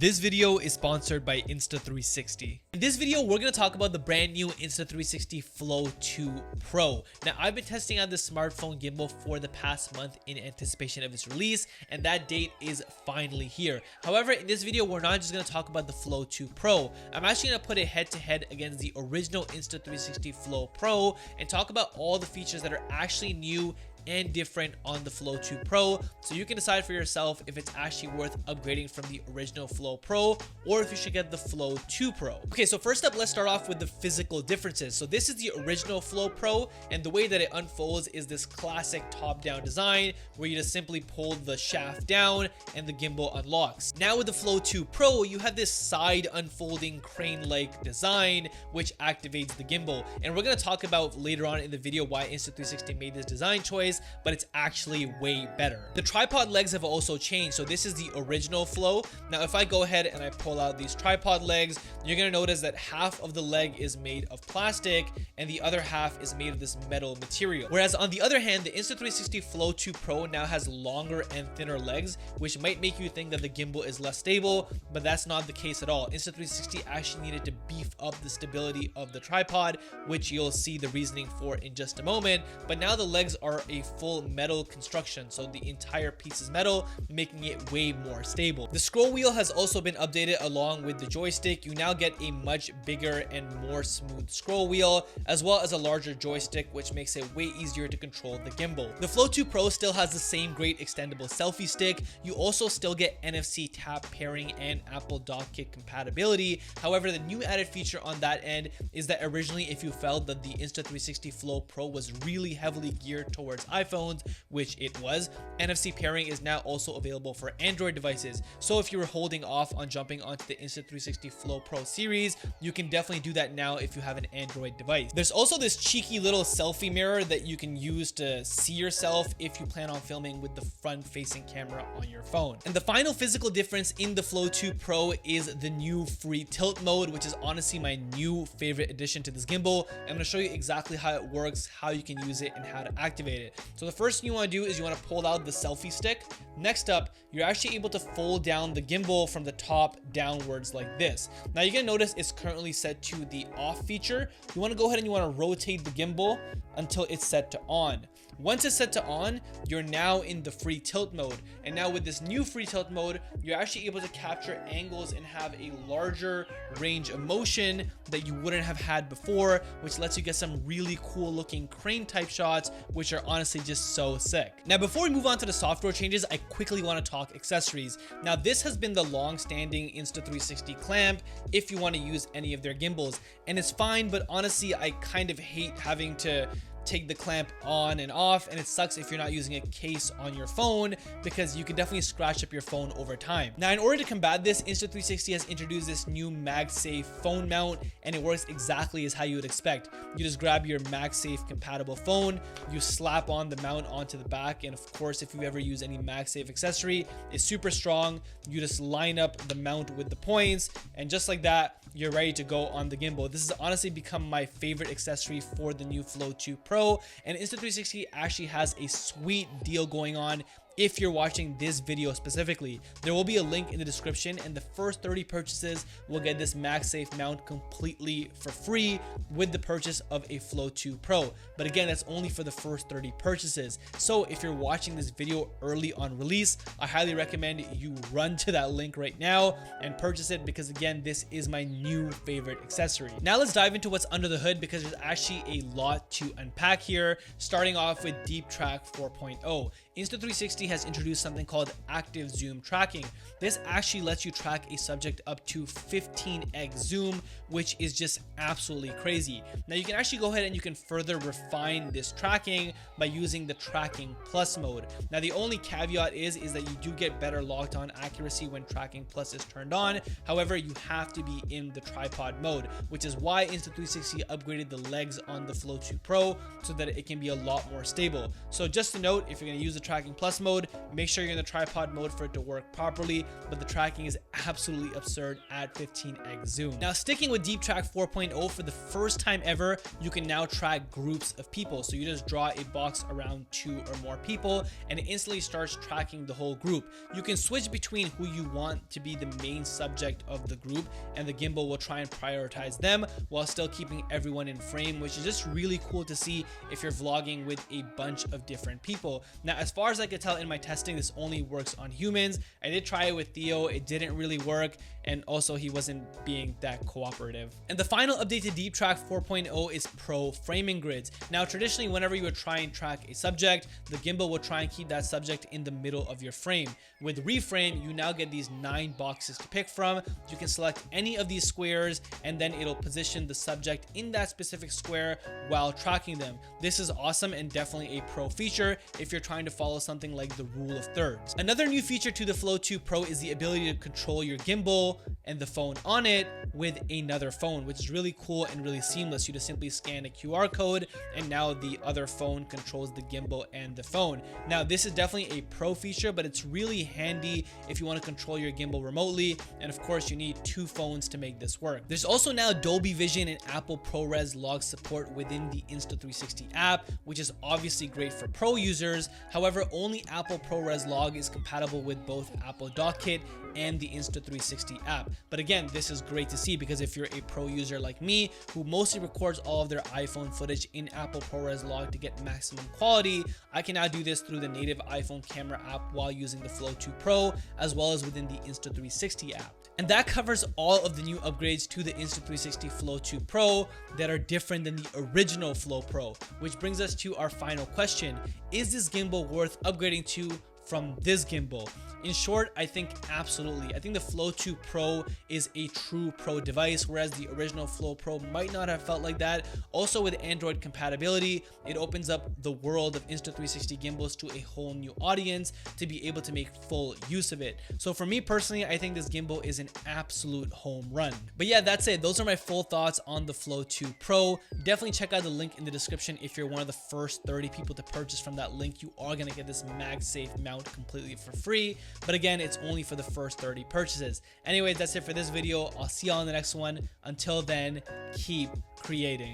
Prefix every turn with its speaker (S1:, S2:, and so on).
S1: This video is sponsored by Insta360. In this video, we're going to talk about the brand new Insta360 Flow 2 Pro. Now, I've been testing out this smartphone gimbal for the past month in anticipation of its release, and that date is finally here. However, in this video, we're not just going to talk about the Flow 2 Pro. I'm actually going to put it head-to-head against the original Insta360 Flow Pro and talk about all the features that are actually new and different on the Flow 2 Pro, so you can decide for yourself if it's actually worth upgrading from the original Flow Pro or if you should get the Flow 2 Pro. Okay, so first up, let's start off with the physical differences. So this is the original Flow Pro, and the way that it unfolds is this classic top-down design where you just simply pull the shaft down and the gimbal unlocks. Now with the Flow 2 Pro, you have this side unfolding crane-like design which activates the gimbal, and we're going to talk about later on in the video why Insta360 made this design choice, but it's actually way better. The tripod legs have also changed. So this is the original Flow. Now if I go ahead and I pull out these tripod legs, you're going to notice that half of the leg is made of plastic and the other half is made of this metal material. Whereas on the other hand, the Insta360 Flow 2 Pro now has longer and thinner legs, which might make you think that the gimbal is less stable, but that's not the case at all. Insta360 actually needed to beef up the stability of the tripod, which you'll see the reasoning for in just a moment. But now the legs are a full metal construction, so the entire piece is metal, making it way more stable. The scroll wheel has also been updated along with the joystick. You now get a much bigger and more smooth scroll wheel, as well as a larger joystick, which makes it way easier to control the gimbal. The Flow 2 Pro still has the same great extendable selfie stick. You also still get NFC tap pairing and Apple dock kick compatibility. However, the new added feature on that end is that originally, if you felt that the Insta360 Flow Pro was really heavily geared towards iPhones, which it was, NFC pairing is now also available for Android devices. So if you were holding off on jumping onto the Insta360 Flow Pro series, you can definitely do that now if you have an Android device. There's also this cheeky little selfie mirror that you can use to see yourself if you plan on filming with the front-facing camera on your phone. And the final physical difference in the Flow 2 Pro is the new free tilt mode, which is honestly my new favorite addition to this gimbal. I'm going to show you exactly how it works, how you can use it, and how to activate it. So the first thing you want to do is you want to pull out the selfie stick. Next up, you're actually able to fold down the gimbal from the top downwards like this. Now you're going to notice it's currently set to the off feature. You want to go ahead and you want to rotate the gimbal until it's set to on. Once it's set to on, you're now in the free tilt mode. And now with this new free tilt mode, you're actually able to capture angles and have a larger range of motion that you wouldn't have had before, which lets you get some really cool looking crane type shots, which are honestly just so sick. Now, before we move on to the software changes, I quickly want to talk accessories. Now, this has been the long-standing Insta360 clamp if you want to use any of their gimbals, and it's fine, but honestly, I kind of hate having to take the clamp on and off, and it sucks if you're not using a case on your phone because you can definitely scratch up your phone over time. Now, in order to combat this, Insta360 has introduced this new MagSafe phone mount, and it works exactly as how you would expect. You just grab your MagSafe compatible phone, you slap on the mount onto the back, and of course, if you ever use any MagSafe accessory, it's super strong. You just line up the mount with the points, and just like that, you're ready to go on the gimbal. This has honestly become my favorite accessory for the new Flow 2 Pro, and Insta360 actually has a sweet deal going on. If you're watching this video specifically, there will be a link in the description, and the first 30 purchases will get this MagSafe mount completely for free with the purchase of a Flow 2 Pro. But again, that's only for the first 30 purchases. So if you're watching this video early on release, I highly recommend you run to that link right now and purchase it, because again, this is my new favorite accessory. Now let's dive into what's under the hood, because there's actually a lot to unpack here, starting off with Deep Track 4.0. Insta360 has introduced something called active zoom tracking. This actually lets you track a subject up to 15x zoom, which is just absolutely crazy. Now you can actually go ahead and you can further refine this tracking by using the tracking plus mode. Now the only caveat is that you do get better locked on accuracy when tracking plus is turned on. However, you have to be in the tripod mode, which is why Insta360 upgraded the legs on the Flow 2 Pro so that it can be a lot more stable. So just to note, if you're going to use the tracking plus mode. Make sure you're in the tripod mode for it to work properly, but the tracking is absolutely absurd at 15x zoom. Now, sticking with Deep Track 4.0, for the first time ever, you can now track groups of people. So you just draw a box around 2 or more people and it instantly starts tracking the whole group. You can switch between who you want to be the main subject of the group, and the gimbal will try and prioritize them while still keeping everyone in frame, which is just really cool to see if you're vlogging with a bunch of different people. Now, as far as I could tell in my testing, this only works on humans. I did try it with Theo, it didn't really work, and also he wasn't being that cooperative. And the final update to Deep Track 4.0 is Pro framing grids. Now, traditionally, whenever you would try and track a subject, the gimbal will try and keep that subject in the middle of your frame. With Reframe, you now get these 9 boxes to pick from. You can select any of these squares and then it'll position the subject in that specific square while tracking them. This is awesome and definitely a pro feature if you're trying to follow something like the rule of thirds. Another new feature to the Flow 2 Pro is the ability to control your gimbal and the phone on it with another phone, which is really cool and really seamless. You just simply scan a QR code and now the other phone controls the gimbal and the phone. Now, this is definitely a pro feature, but it's really handy if you want to control your gimbal remotely, and of course you need 2 phones to make this work. There's also now Dolby Vision and Apple ProRes log support within the Insta360 app, which is obviously great for pro users. However, only Apple ProRes log is compatible with both Apple DocKit and the Insta360 app. But again, this is great to see because if you're a pro user like me who mostly records all of their iPhone footage in Apple ProRes log to get maximum quality, I can now do this through the native iPhone camera app while using the Flow 2 Pro, as well as within the Insta360 app. And that covers all of the new upgrades to the Insta360 Flow 2 Pro that are different than the original Flow Pro, which brings us to our final question. Is this gimbal worth upgrading to from this gimbal? In short, I think absolutely. I think the Flow 2 Pro is a true pro device, whereas the original Flow Pro might not have felt like that. Also, with Android compatibility, it opens up the world of Insta360 gimbals to a whole new audience to be able to make full use of it. So for me personally, I think this gimbal is an absolute home run. But yeah, that's it. Those are my full thoughts on the Flow 2 Pro. Definitely check out the link in the description. If you're one of the first 30 people to purchase from that link, you are going to get this MagSafe mount completely for free. But again, it's only for the first 30 purchases. Anyway, that's it for this video. I'll see y'all in the next one. Until then, keep creating.